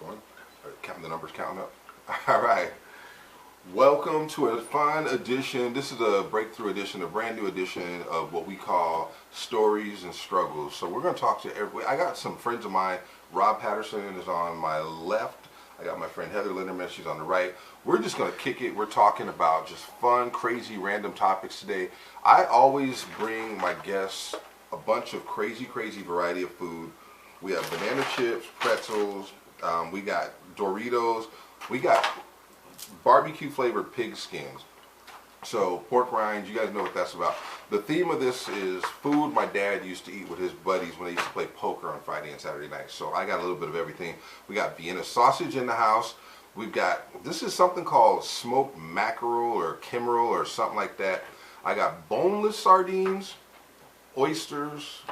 Going. Counting the numbers, counting up. All right. Welcome to a fun edition. This is a breakthrough edition, a brand new edition of what we call Stories and Struggles. So we're going to talk to everybody. I got some friends of mine. Rob Patterson is on my left. I got my friend Heather Linderman. She's on the right. We're just going to kick it. We're talking about just fun, crazy, random topics today. I always bring my guests a bunch of crazy variety of food. We have banana chips, pretzels, we got Doritos, we got barbecue flavored pig skins. So pork rinds, you guys know what that's about. The theme of this is food my dad used to eat with his buddies when they used to play poker on Friday and Saturday nights. So I got a little bit of everything. We got Vienna sausage in the house. We've got, this is something called smoked mackerel or kimmerel or something like that. I got boneless sardines, oysters.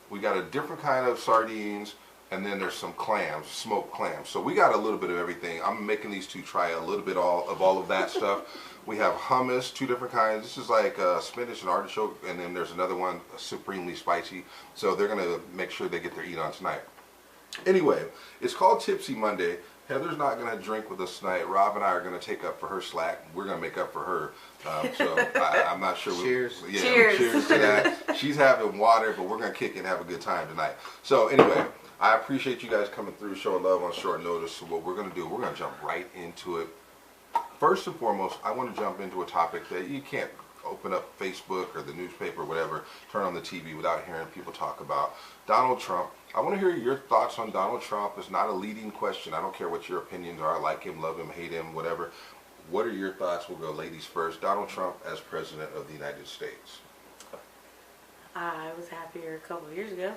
We got a different kind of sardines, and then there's some clams, smoked clams. So we got a little bit of everything. I'm making these two try a little bit of all of that stuff. We have hummus, two different kinds. This is like spinach and artichoke, and then there's another one, supremely spicy. So they're gonna make sure they get their eat on tonight. Anyway, it's called Tipsy Monday. Heather's not going to drink with us tonight. Rob and I are going to take up for her slack. We're going to make up for her. So I'm not sure. Cheers. Cheers to that. She's having water, but we're going to kick it and have a good time tonight. So anyway, I appreciate you guys coming through, showing love on short notice. So what we're going to do, we're going to jump right into it. First and foremost, I want to jump into a topic that you can't open up Facebook or the newspaper or whatever, turn on the TV without hearing people talk about. Donald Trump. I want to hear your thoughts on Donald Trump. It's not a leading question. I don't care what your opinions are. I like him, love him, hate him, whatever. What are your thoughts? We'll go ladies first. Donald Trump as President of the United States. I was happier a couple of years ago.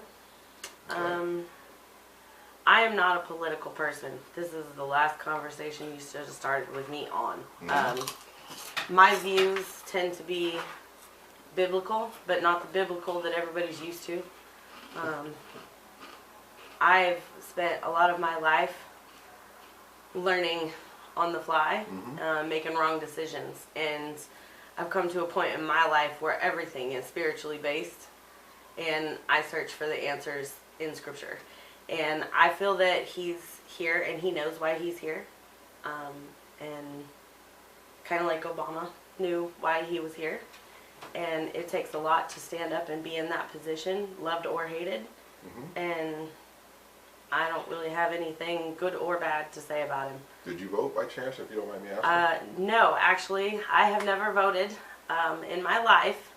Okay. I am not a political person. This is the last conversation you should have started with me on. My views tend to be biblical, but not the biblical that everybody's used to. I've spent a lot of my life learning on the fly, making wrong decisions, and I've come to a point in my life where everything is spiritually based, and I search for the answers in Scripture. And I feel that he's here, and he knows why he's here, and kind of like Obama knew why he was here. And it takes a lot to stand up and be in that position, loved or hated. And I don't really have anything good or bad to say about him. Did you vote by chance, if you don't mind me asking? No, actually, I have never voted in my life.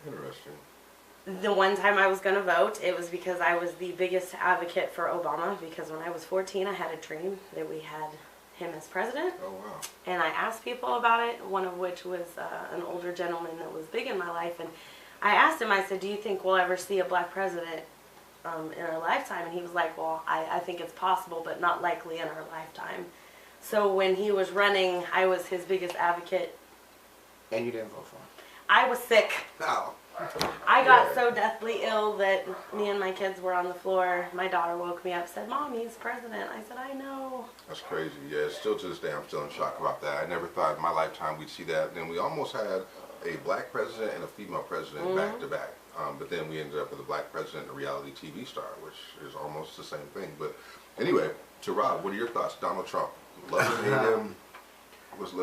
Interesting. The one time I was going to vote, it was because I was the biggest advocate for Obama, because when I was 14, I had a dream that we had him as president. Oh, wow. And I asked people about it, one of which was an older gentleman that was big in my life. And I asked him, I said, do you think we'll ever see a black president in our lifetime? And he was like, well, I think it's possible, but not likely in our lifetime. So when he was running, I was his biggest advocate. And you didn't vote for him? I was sick. Oh. I got so deathly ill that me and my kids were on the floor. My daughter woke me up, said, Mom, he's president. I said, I know. That's crazy. Yeah, still to this day, I'm still in shock about that. I never thought in my lifetime we'd see that. Then we almost had a black president and a female president back to back. But then we ended up with a black president and a reality TV star, which is almost the same thing. But anyway, to Rob, what are your thoughts? Donald Trump. Love him, hate him?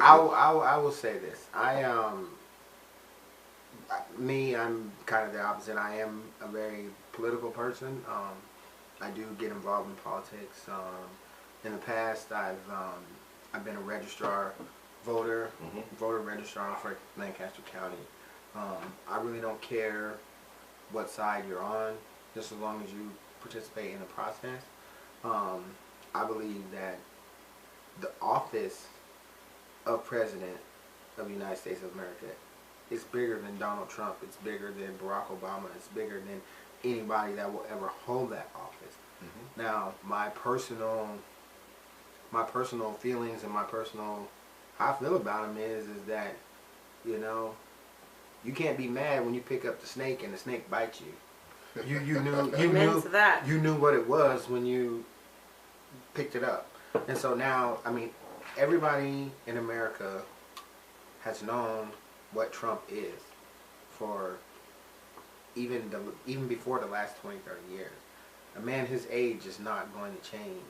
I will say this. I'm kind of the opposite. I am a very political person. I do get involved in politics. In the past, I've been a registrar, voter registrar for Lancaster County. I really don't care what side you're on, just as long as you participate in the process. I believe that the office of President of the United States of America is bigger than Donald Trump. It's bigger than Barack Obama. It's bigger than anybody that will ever hold that office. Now, my personal feelings and my personal how I feel about him is that, you know, you can't be mad when you pick up the snake and the snake bites you. You knew what it was when you picked it up. And so now, I mean, everybody in America has known what Trump is for even before the last 20, 30 years. A man his age is not going to change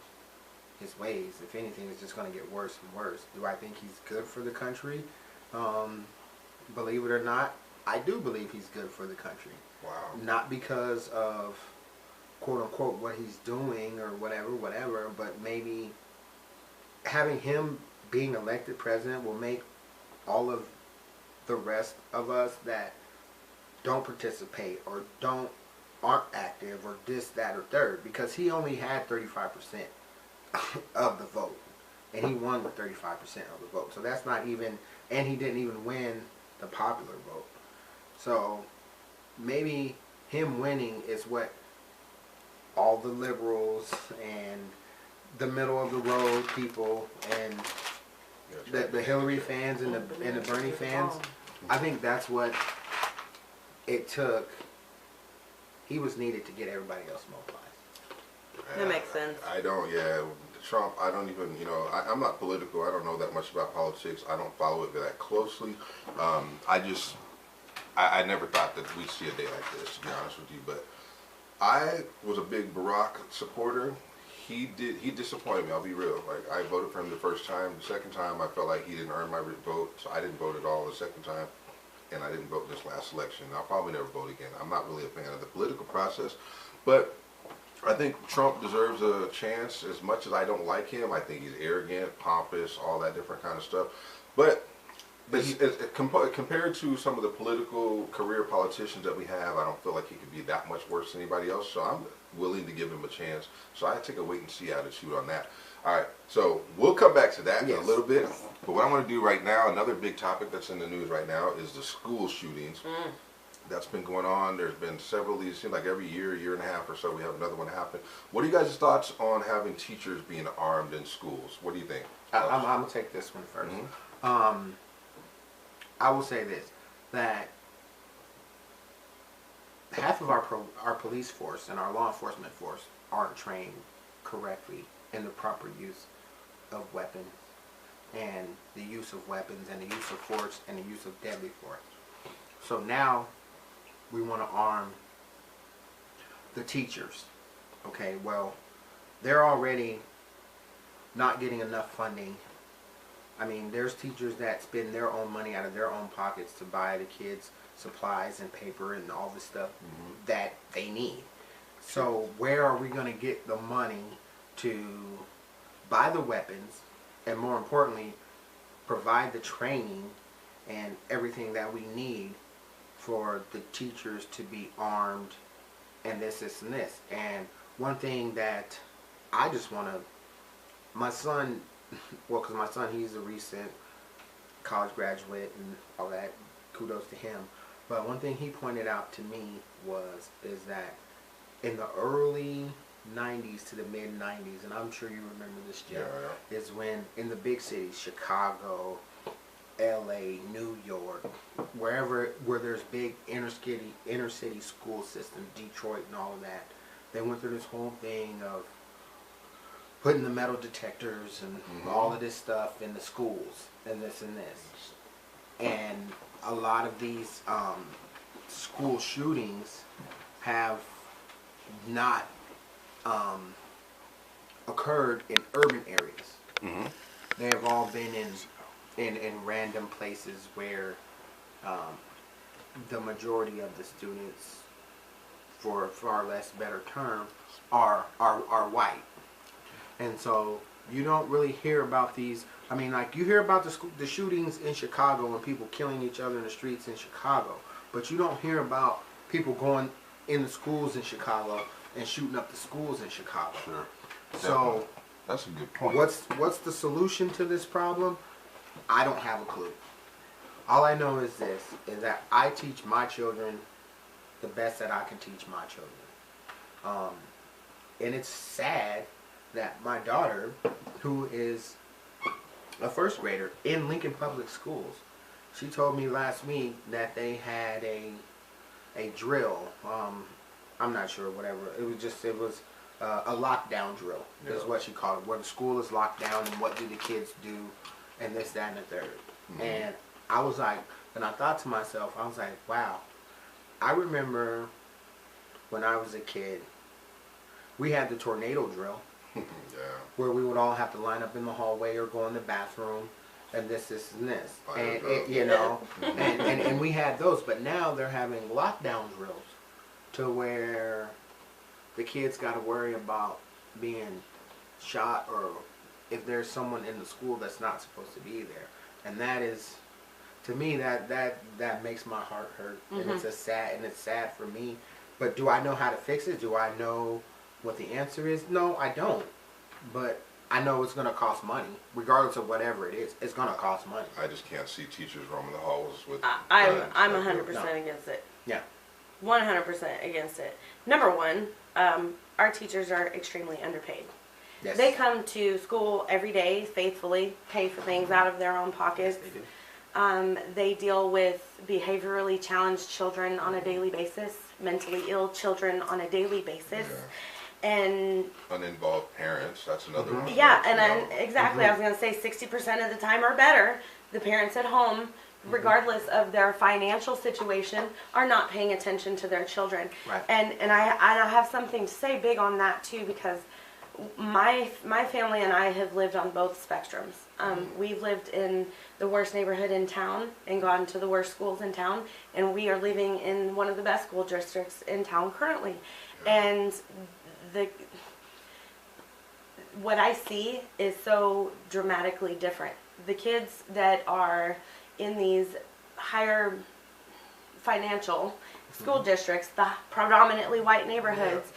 his ways. If anything, it's just going to get worse and worse. Do I think he's good for the country? Believe it or not, I do believe he's good for the country. Wow. Not because of quote unquote what he's doing or whatever, but maybe having him being elected president will make all of the rest of us that don't participate or aren't active or this, that, or third, because he only had 35% of the vote, and he won with 35% of the vote. So that's not even, and he didn't even win the popular vote. So maybe him winning is what all the liberals and the middle of the road people and the Hillary fans and the Bernie fans, I think that's what it took. He was needed to get everybody else mobilized. That makes sense. Trump, I don't even, I'm not political. I don't know that much about politics. I don't follow it that closely. I never thought that we'd see a day like this, to be honest with you. But I was a big Barack supporter. He disappointed me, I'll be real. Like, I voted for him the first time. The second time, I felt like he didn't earn my vote, so I didn't vote at all the second time. And I didn't vote this last election. I'll probably never vote again. I'm not really a fan of the political process. But I think Trump deserves a chance. As much as I don't like him, I think he's arrogant, pompous, all that different kind of stuff. But compared to some of the political career politicians that we have, I don't feel like he could be that much worse than anybody else. So I'm willing to give him a chance. So I take a wait and see attitude on that. All right, so we'll come back to that in a little bit. But what I want to do right now, another big topic that's in the news right now is the school shootings. That's been going on. There's been several of these. It seems like every year and a half or so, we have another one happen. What are you guys' thoughts on having teachers being armed in schools? What do you think? I'm going to take this one first. I will say this, that half of our police force and our law enforcement force aren't trained correctly in the proper use of weapons and the use of weapons and the use of force and the use of deadly force. So now we want to arm the teachers. Okay, well, they're already not getting enough funding. I mean, there's teachers that spend their own money out of their own pockets to buy the kids supplies and paper and all the stuff that they need. So where are we going to get the money to buy the weapons and, more importantly, provide the training and everything that we need for the teachers to be armed and this and this? And one thing that I just want to, my son, well, because my son, he's a recent college graduate and all that, kudos to him. But one thing he pointed out to me is that in the early 90s to the mid 90s, and I'm sure you remember this, Jeff, is when in the big cities, Chicago, LA, New York, where there's big inner city school systems, Detroit and all of that, they went through this whole thing of putting the metal detectors and all of this stuff in the schools and this and this. And a lot of these school shootings have not occurred in urban areas. They have all been in random places where the majority of the students, for far less better term, are white. And so you don't really hear about these. I mean, like, you hear about the shootings in Chicago and people killing each other in the streets in Chicago, but you don't hear about people going in the schools in Chicago and shooting up the schools in Chicago. Sure. So that's a good point. What's the solution to this problem? I don't have a clue. All I know is this, is that I teach my children the best that I can teach my children. And it's sad that my daughter, who is a first grader in Lincoln Public Schools, she told me last week that they had a drill. I'm not sure, whatever. It was a lockdown drill, is what she called it, where the school is locked down and what do the kids do and this, that, and the third. And I was like, and I thought to myself, I was like, wow, I remember when I was a kid, we had the tornado drill. Yeah. where we would all have to line up in the hallway or go in the bathroom, and this, and this, and it, you know, and we had those. But now they're having lockdown drills, to where the kids got to worry about being shot, or if there's someone in the school that's not supposed to be there, and that is, to me, that makes my heart hurt, and it's sad for me. But do I know how to fix it? Do I know what the answer is? No, I don't. But I know it's going to cost money, regardless of whatever it is. It's going to cost money. I just can't see teachers roaming the halls with. I'm 100% against it. Yeah. 100% against it. Number one, our teachers are extremely underpaid. Yes. They come to school every day faithfully, pay for things out of their own pockets. Yes, they do. They deal with behaviorally challenged children on a daily basis, mentally ill children on a daily basis. Yeah. And Uninvolved parents, that's another one. yeah, and exactly, I was going to say 60% of the time or better, the parents at home, regardless of their financial situation, are not paying attention to their children. Right. And I have something to say big on that too, because my family and I have lived on both spectrums. We've lived in the worst neighborhood in town and gone to the worst schools in town, and we are living in one of the best school districts in town currently. And what I see is so dramatically different. The kids that are in these higher financial school districts, the predominantly white neighborhoods,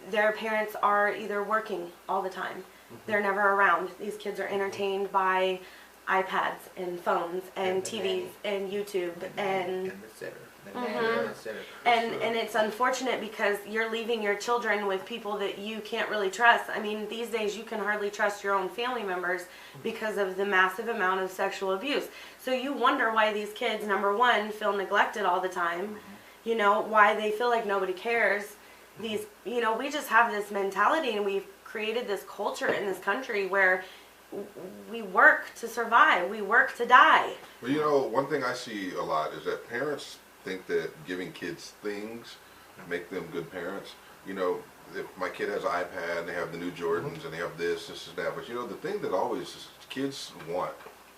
their parents are either working all the time. They're never around. These kids are entertained by iPads and phones and TVs and YouTube and and it's unfortunate because you're leaving your children with people that you can't really trust. I mean, these days you can hardly trust your own family members because of the massive amount of sexual abuse. So you wonder why these kids, number one, feel neglected all the time. You know, why they feel like nobody cares. These, you know, we just have this mentality, and we've created this culture in this country where we work to survive. We work to die. Well, you know, one thing I see a lot is that parents think that giving kids things make them good parents. You know, if my kid has an iPad and they have the new Jordans and they have this and that, but you know, the thing that always kids want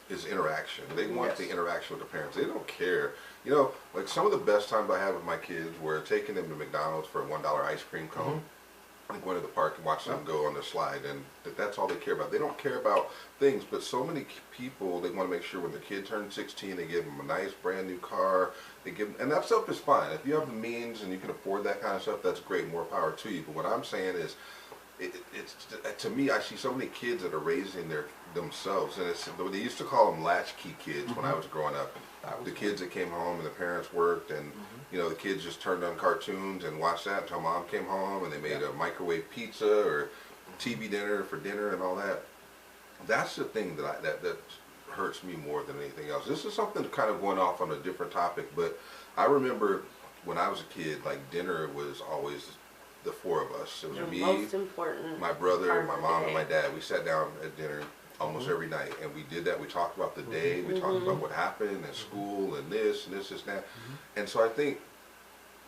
is interaction. They want the interaction with the parents. They don't care. You know, like some of the best times I have with my kids were taking them to McDonald's for a $1 ice cream cone. Like going to the park and watching them go on the slide, and that's all they care about. They don't care about things, but so many people, they want to make sure when the kid turns 16, they give them a nice brand new car. They give, and that stuff is fine. If you have the means and you can afford that kind of stuff, that's great. More power to you. But what I'm saying is, it's to me, I see so many kids that are raising themselves, and it's they used to call them latchkey kids when I was growing up. The kids that came home and the parents worked, and you know, the kids just turned on cartoons and watched that until mom came home, and they made a microwave pizza or TV dinner for dinner and all that. That's the thing that hurts me more than anything else. This is something kind of going off on a different topic, but I remember when I was a kid, like dinner was always the four of us. It was me, most important my brother, my mom, and my day. dad. We sat down at dinner almost every night, and we did that. We talked about the day, we talked about what happened at school, and this and that. And so I think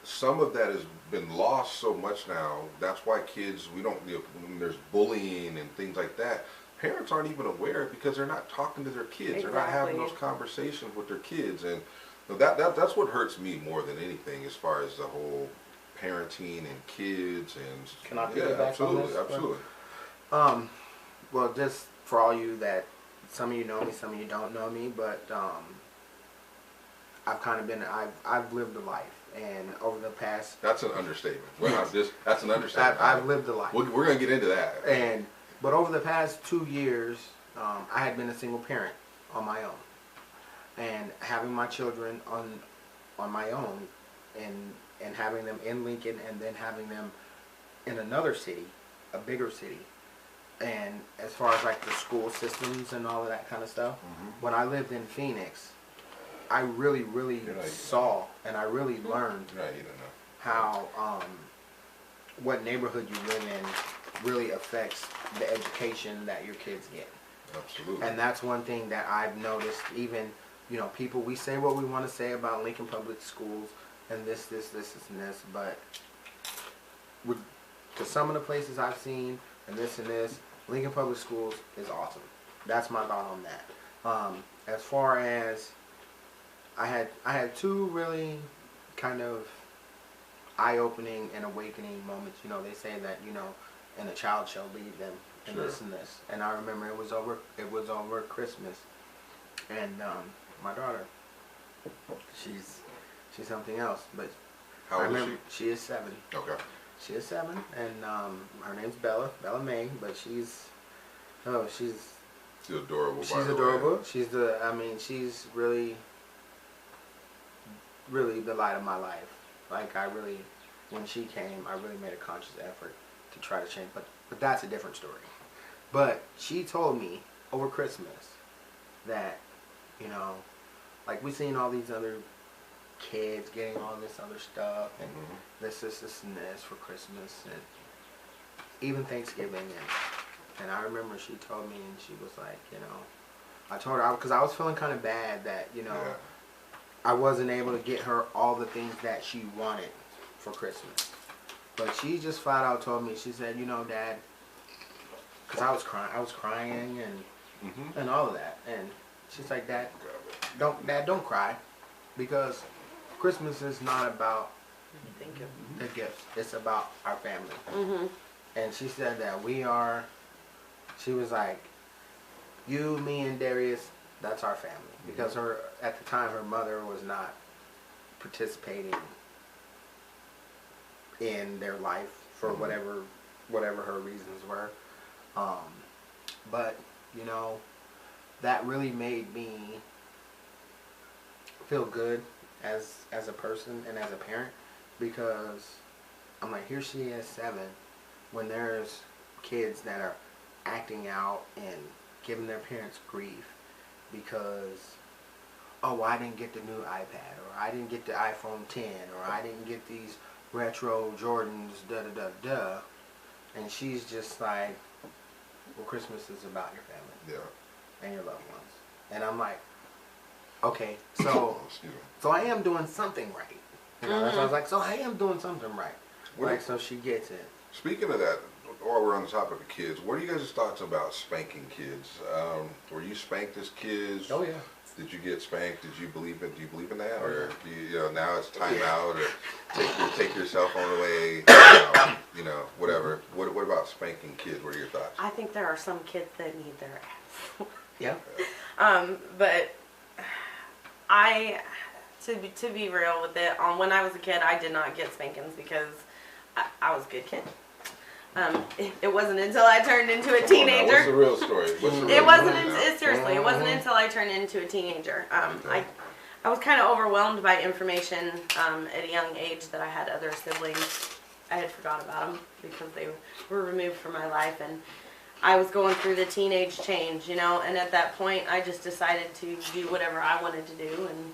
some of that has been lost so much now. That's why kids, we don't, you know, when there's bullying and things like that, parents aren't even aware because they're not talking to their kids. They're not having those conversations with their kids, and that's what hurts me more than anything, as far as the whole parenting and kids and. Can I piggyback on this? Absolutely. Well, just for all you that, some of you know me, some of you don't know me, but I've kind of been, I've lived a life, and over the past. That's an understatement. We're not just, that's an understatement. I've lived a life. We're going to get into that. But over the past 2 years, I had been a single parent on my own, and having my children on my own, and having them in Lincoln, and then having them in another city, a bigger city. And as far as like the school systems and all of that kind of stuff, when I lived in Phoenix, I really saw and I really learned how what neighborhood you live in really affects the education that your kids get. Absolutely. And that's one thing that I've noticed. Even, you know, people, we say what we want to say about Lincoln Public Schools and this, and this, but to some of the places I've seen, and this and this. Lincoln Public Schools is awesome. That's my thought on that. As far as I had two really kind of eye-opening and awakening moments. You know, they say that, you know, and a child shall lead them, and Sure. this and this. And I remember it was over Christmas, and my daughter, she's something else. But How I old is remember she is 7. Okay. She is 7, and her name's Bella May. But she's adorable. she's by the way. adorable. She's really the light of my life. Like, when she came, I really made a conscious effort to try to change. But that's a different story. But she told me over Christmas that, you know, like, we seen all these other kids getting all this other stuff, and this, and this for Christmas, and even Thanksgiving. And I remember she told me, and she was like, you know, I told her, because I was feeling kind of bad that, you know, Yeah. I wasn't able to get her all the things that she wanted for Christmas. But she just flat out told me, she said, you know, Dad, because I was crying and all of that. And she's like, Dad, don't cry, because Christmas is not about Thank you. the gifts. It's about our family. Mm-hmm. And she said that she was like, you, me, and Darius, that's our family. Because at the time, her mother was not participating in their life for whatever her reasons were. But, you know, that really made me feel good as a person and as a parent, because I'm like, here she is, 7, when there's kids that are acting out and giving their parents grief because, oh, I didn't get the new iPad, or I didn't get the iPhone 10, or I didn't get these retro Jordans, da-da-da-da. And she's just like, well, Christmas is about your family and your loved ones. And I'm like, okay, so I am doing something right. You know, that's why I was like, so I am doing something right. Like, so she gets it. Speaking of that, while we're on the topic of kids, what are you guys' thoughts about spanking kids? Were you spanked as kids? Oh, yeah. Did you get spanked? Do you believe in that, or do you know, now it's time out, or take your cell phone away, you know, whatever? What about spanking kids? What are your thoughts? I think there are some kids that need their ass. Yeah. But to be real with it, when I was a kid, I did not get spankings because I was a good kid. It wasn't until I turned into a teenager. What's the real story? It wasn't until I turned into a teenager. I was kind of overwhelmed by information at a young age that I had other siblings. I had forgot about them because they were removed from my life, and I was going through the teenage change, you know. And at that point, I just decided to do whatever I wanted to do and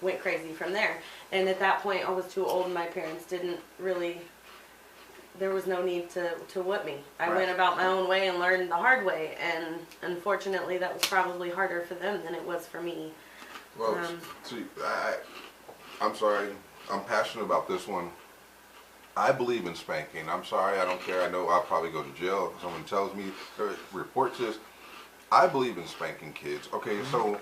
went crazy from there. And at that point, I was too old, and my parents didn't really. There was no need to whip me. I went about my own way and learned the hard way, and unfortunately that was probably harder for them than it was for me. Well, see, I'm sorry, I'm passionate about this one. I believe in spanking. I'm sorry, I don't care. I know I'll probably go to jail if someone tells me or reports this. I believe in spanking kids. Okay, so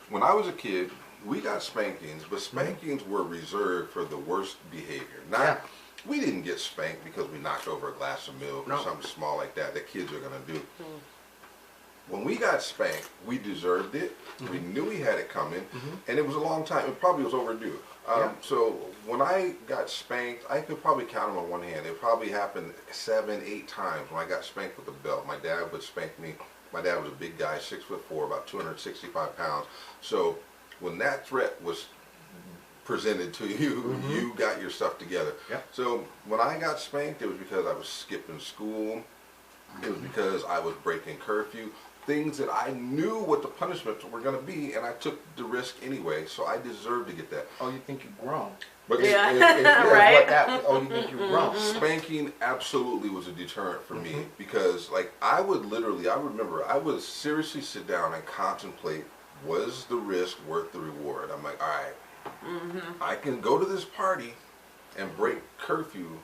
when I was a kid, we got spankings, but spankings were reserved for the worst behavior. We didn't get spanked because we knocked over a glass of milk or something small like that kids are going to do. When we got spanked, we deserved it. We knew we had it coming, and it was a long time. It probably was overdue. So when I got spanked, I could probably count them on one hand. It probably happened 7, 8 times when I got spanked with a belt. My dad would spank me. My dad was a big guy, 6'4", about 265 pounds. So when that threat was presented to you, you got your stuff together. So when I got spanked, it was because I was skipping school. It was because I was breaking curfew. Things that I knew what the punishments were going to be, and I took the risk anyway, so I deserved to get that. Oh, you think you're grown? But You think you're grown? Spanking absolutely was a deterrent for me, because like I remember I would seriously sit down and contemplate, was the risk worth the reward? I'm like, all right, I can go to this party and break curfew.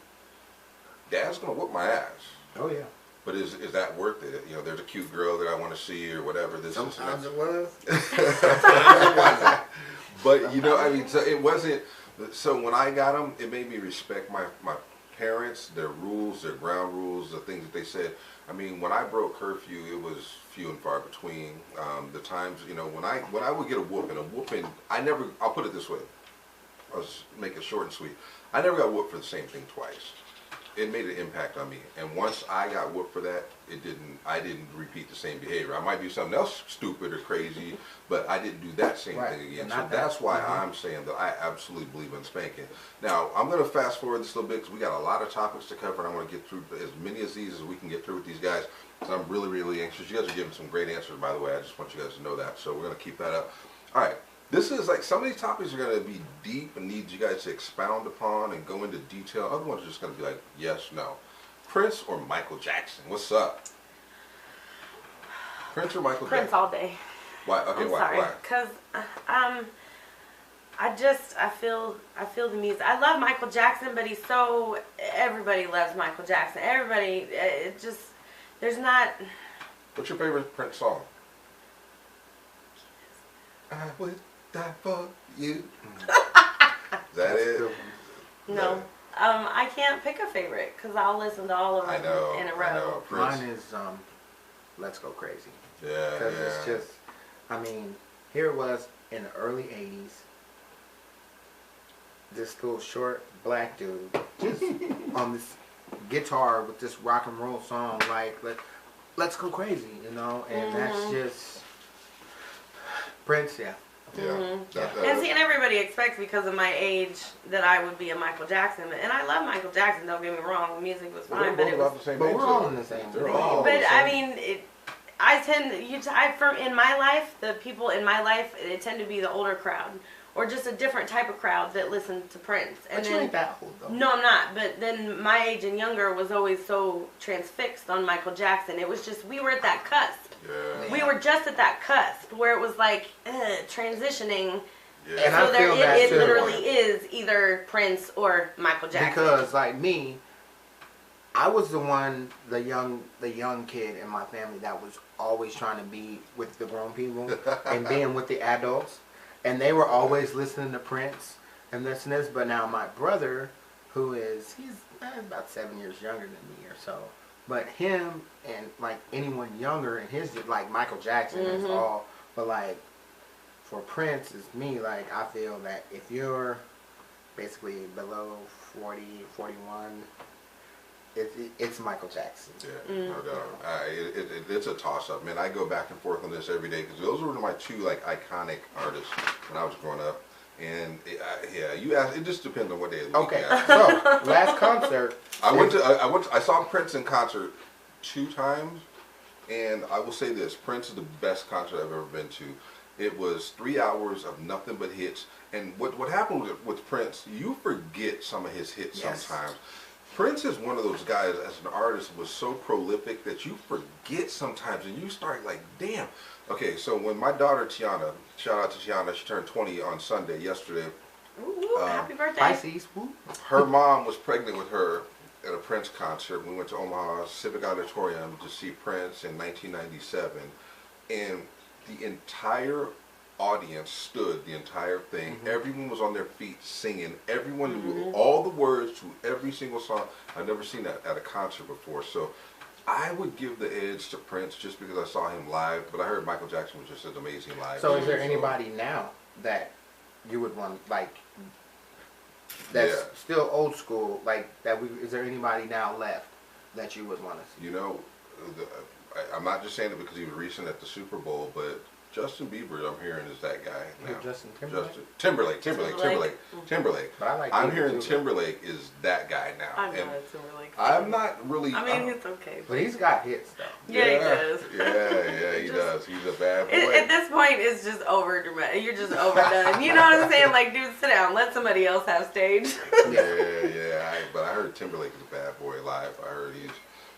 Dad's gonna whoop my ass. Oh yeah. But is that worth it? You know, there's a cute girl that I want to see or whatever. Sometimes it was. But you know, I mean, so it wasn't. So when I got them, it made me respect my parents, their rules, their ground rules, the things that they said. I mean, when I broke curfew, it was few and far between. The times, you know, when I would get a whooping, I'll put it this way. I'll just make it short and sweet. I never got whooped for the same thing twice. It made an impact on me, and once I got whooped for that, I didn't repeat the same behavior. I might do something else stupid or crazy, but I didn't do that same thing again. So that's why I'm saying that I absolutely believe in spanking. Now, I'm going to fast forward this a little bit because we got a lot of topics to cover, and I want to get through as many of these as we can get through with these guys. So I'm really, really anxious. You guys are giving some great answers, by the way. I just want you guys to know that. So we're going to keep that up. All right. This is like, some of these topics are going to be deep and need you guys to expound upon and go into detail. Other ones are just going to be like, yes, no. Prince or Michael Jackson? What's up? Prince or Michael Prince Jackson? all day. Why? Okay, I'm why? sorry, Why? because I feel the music. I love Michael Jackson, but he's so, everybody loves Michael Jackson. Everybody, it just, there's not. What's your favorite Prince song? I would die for you. Is that it? No. I can't pick a favorite because I'll listen to all of them in a row. I know. Prince. Mine is Let's Go Crazy. Yeah, Because it's just, I mean, here it was in the early 80s. This little short black dude just on this guitar with this rock and roll song, like, let's go crazy, you know? And that's just Prince, yeah. Yeah. And see, and everybody expects because of my age that I would be a Michael Jackson, and I love Michael Jackson. Don't get me wrong, the music was fine, but it was. The same But age, we're all though. in the same. They're all But the same. I mean, in my life, the people in my life, they tend to be the older crowd, or just a different type of crowd that listen to Prince. And But you ain't that old, though. No, I'm not. But then my age and younger was always so transfixed on Michael Jackson. It was just, we were at that cusp. Yeah. We were just at that cusp where it was like transitioning. Yeah. And I So feel that it too. literally is either Prince or Michael Jackson. Because like me, I was the one, the young kid in my family that was always trying to be with the grown people and being with the adults, and they were always listening to Prince and this and this. But now my brother, he's about 7 years younger than me or so, but him and like anyone younger and his, like Michael Jackson is all, but like for Prince is me, like I feel that if you're basically below 40, 41, it's Michael Jackson. Yeah, no doubt. It's a toss-up, man. I go back and forth on this every day because those were my two like iconic artists when I was growing up. And you asked. It just depends on what day of the week. Okay, so last concert, I saw Prince in concert 2 times, and I will say this: Prince is the best concert I've ever been to. It was 3 hours of nothing but hits. And what happened with Prince, you forget some of his hits sometimes. Prince is one of those guys, as an artist, was so prolific that you forget sometimes, and you start like, damn. Okay, so when my daughter Tiana, shout out to Tiana, she turned 20 on Sunday, yesterday. Ooh, happy birthday. Pisces, woo. Her mom was pregnant with her at a Prince concert. We went to Omaha Civic Auditorium to see Prince in 1997, and the entire audience stood the entire thing. Everyone was on their feet singing. Everyone knew all the words to every single song. I've never seen that at a concert before. So I would give the edge to Prince just because I saw him live, but I heard Michael Jackson was just an amazing live. So is there anybody now that you would want, like, that's still old school, like, is there anybody now left that you would want to see? You know, I'm not just saying it because he was recent at the Super Bowl, but Justin Bieber, I'm hearing, is that guy now. Justin Timberlake? Timberlake. But I like I'm Bieber hearing too. Timberlake is that guy now. I'm And not Timberlake. I'm not really. I mean, it's okay. But he's got hits, though. Yeah, he does. Yeah, he does. He's a bad boy. At this point, it's just over dramatic. You're just overdone. You know what I'm saying? Like, dude, sit down. Let somebody else have stage. But I heard Timberlake is a bad boy live. I heard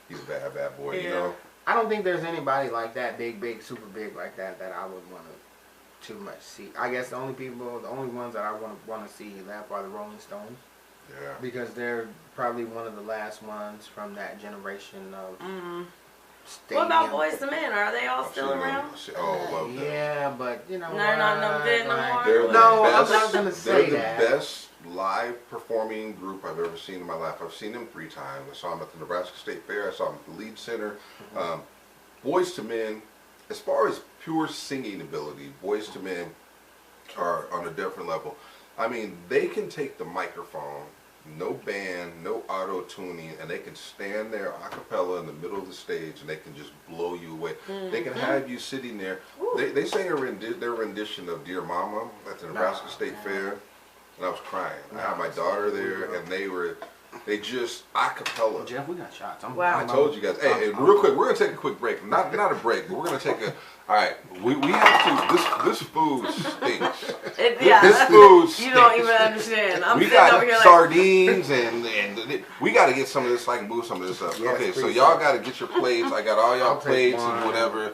he's a bad boy. Yeah. You know. I don't think there's anybody like that, big, super big like that I would want to too much see. I guess the only ones that I want to see left are the Rolling Stones. Yeah. Because they're probably one of the last ones from that generation of stadium. What about Boys to Men? Are they all still around? Oh, love them. Yeah, but you know, They're not no good no more? They're the No, I'm best, not gonna say they're that. the best live performing group I've ever seen in my life. I've seen them 3 times. I saw them at the Nebraska State Fair. I saw them at the Lead Center. Boys to Men, as far as pure singing ability, Boys to Men are on a different level. I mean, they can take the microphone, no band, no auto tuning, and they can stand there a cappella in the middle of the stage and they can just blow you away. They can have you sitting there. They sang their rendition of Dear Mama at the Nebraska State Fair, and I was crying. I had my daughter there, and they just a cappella. Jeff, we got shots. Wow. I told you guys. Hey, real quick, we're gonna take a quick break. Not a break, but we're gonna take a. All right, we have to. This food stinks. This food stinks. You don't even understand. I'm We sitting over got here like, sardines and we got to get some of this so I can move some of this up. Yes, Okay, so please. y'all got to get your plates. I got all y'all I'll take plates one. and whatever,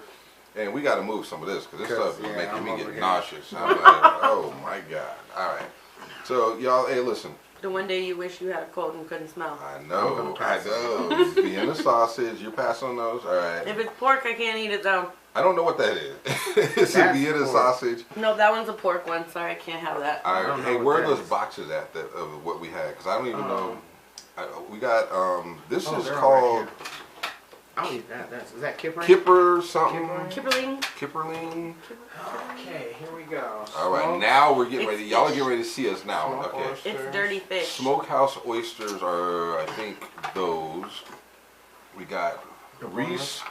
and we got to move some of this because this stuff is making I'm me over get here. nauseous. I'm like, oh my god. All right, so y'all, hey, listen. the one day you wish you had a cold and couldn't smell. I I'm know, gonna I pass know. Being the sausage, you pass on those. All right. If it's pork, I can't eat it though. I don't know what that is. Is it That's Vienna pork. sausage? No, that one's a pork one. Sorry, I can't have that. All don't right. know Hey, what where are that those is. boxes at of what we had? Because I don't even know. We got this Oh, is they're all called right here. I'll eat that. Is that Kipper? Kipper something. Kipperling. Kipperling. Okay, here we go. All right, Smoke- now we're getting It's ready. Y'all are fish. getting ready to see us now. Smoke Okay. oysters. It's dirty fish. Smokehouse oysters are, I think, those. We got The Reese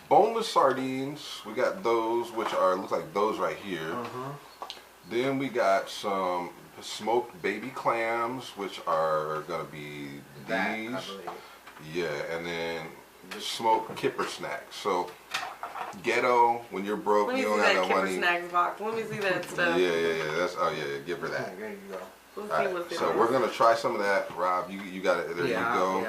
boneless sardines. We got those, which are look like those right here. Then we got some smoked baby clams, which are gonna be That, I these. believe. Yeah, and then smoked kipper snacks. So ghetto, when you're broke, Let me you see don't that have no Kipper money. snacks box. Let me see that Yeah, stuff. yeah. That's give her that. Okay, there you go. Let's All see right, what's in so there. we're gonna try some of that. Rob, you got it. There Yeah, you go.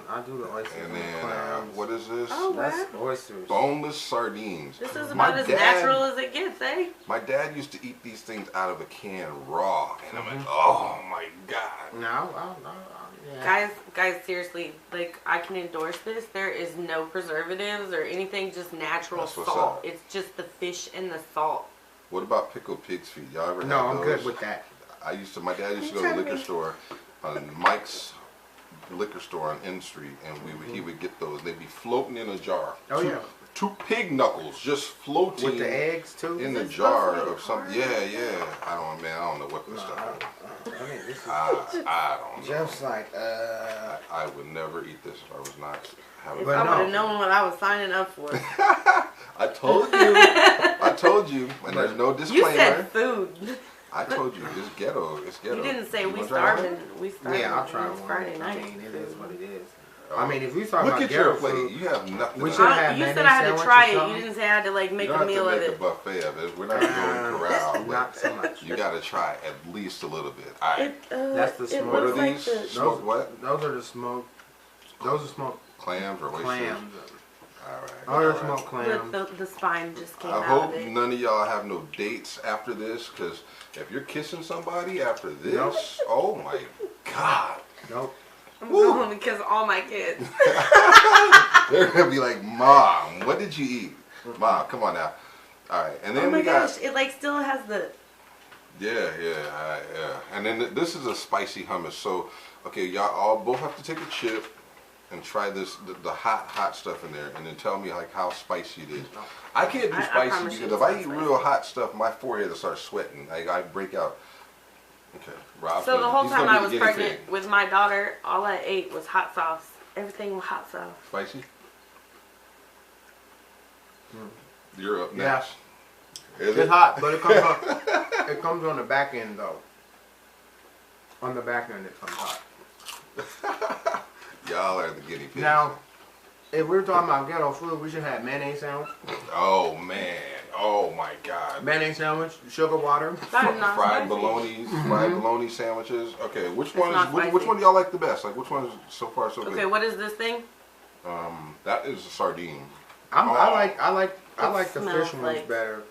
I'll do the oysters And the then clams. what is this? Oh, That's wow. oysters. Boneless sardines. This is My about as dad- natural as it gets, eh? My dad used to eat these things out of a can raw, and I'm like, oh my god. No, yeah. Guys, seriously, like I can endorse this. There is no preservatives or anything, just natural That's what's salt. up. It's just the fish and the salt. What about pickled pig's feet? Y'all ever No, had I'm those? good with that. My dad used to go to the liquor store, on Mike's liquor store on N Street, and he would get those. They'd be floating in a jar. Oh, yeah. 2 pig knuckles just floating With the eggs too. in the Is it jar supposed to be of something. hard? Yeah. I don't know what this stuff is. I mean, this is I don't know. Jeff's like, I would never eat this if I was not having. If But I no. would have known what I was signing up for. I told you. I told you. And there's no You disclaimer. said food. I told you. It's ghetto. It's ghetto. You didn't say You we wanna try one? starving. We starving. yeah, I'll try It's one. Friday I night. mean, it is what it is. Oh. I mean, if we talk Look about at your ghetto plate. food, You have nothing. We to should do. have You said mayonnaise I had to sandwich try or it. You something? didn't say I had to like You make don't a have meal to of make it. a buffet of it. We're not going corral. but not so much. You got to try at least a little bit. All right. That's the it smoke. What are looks like these? the- Smoked what? Those are the smoked. Those are smoked Clams or oysters? clams. All right. Oh, all they're right. smoked clams. The spine just came I out hope of it. none of y'all have no dates after this, because if you're kissing somebody after this, Nope. oh my God. Nope. I'm Woo. going because all my kids. They're going to be like, Mom, what did you eat? Mom, come on now. All right. And then Oh my we got, gosh, it like still has the. yeah. And then this is a spicy hummus. So, okay, y'all all both have to take a chip and try this, the hot stuff in there, and then tell me like how spicy it is. I can't do I spicy promise you because if it's I not eat spicy. real hot stuff, my forehead will start sweating. I break out. Okay, Rob. So the whole he's time gonna I be was the guinea pregnant pig. with my daughter, all I ate was hot sauce. Everything was hot sauce. Spicy? You're up Yeah. next. Is It's it? hot, but it comes on. It comes on the back end though. On the back end, it comes hot. Y'all are the guinea pigs. Now, if we're talking about ghetto food, we should have mayonnaise sandwich, Oh man. Oh my God. mayonnaise sandwich, sugar water. That is not Fried spicy. bologna, fried bologna sandwiches. Okay, which one not is which spicy. one do y'all like the best? Like which one is so far so Okay, good? what is this thing? That is a sardine. I like the It fish ones smells like- better.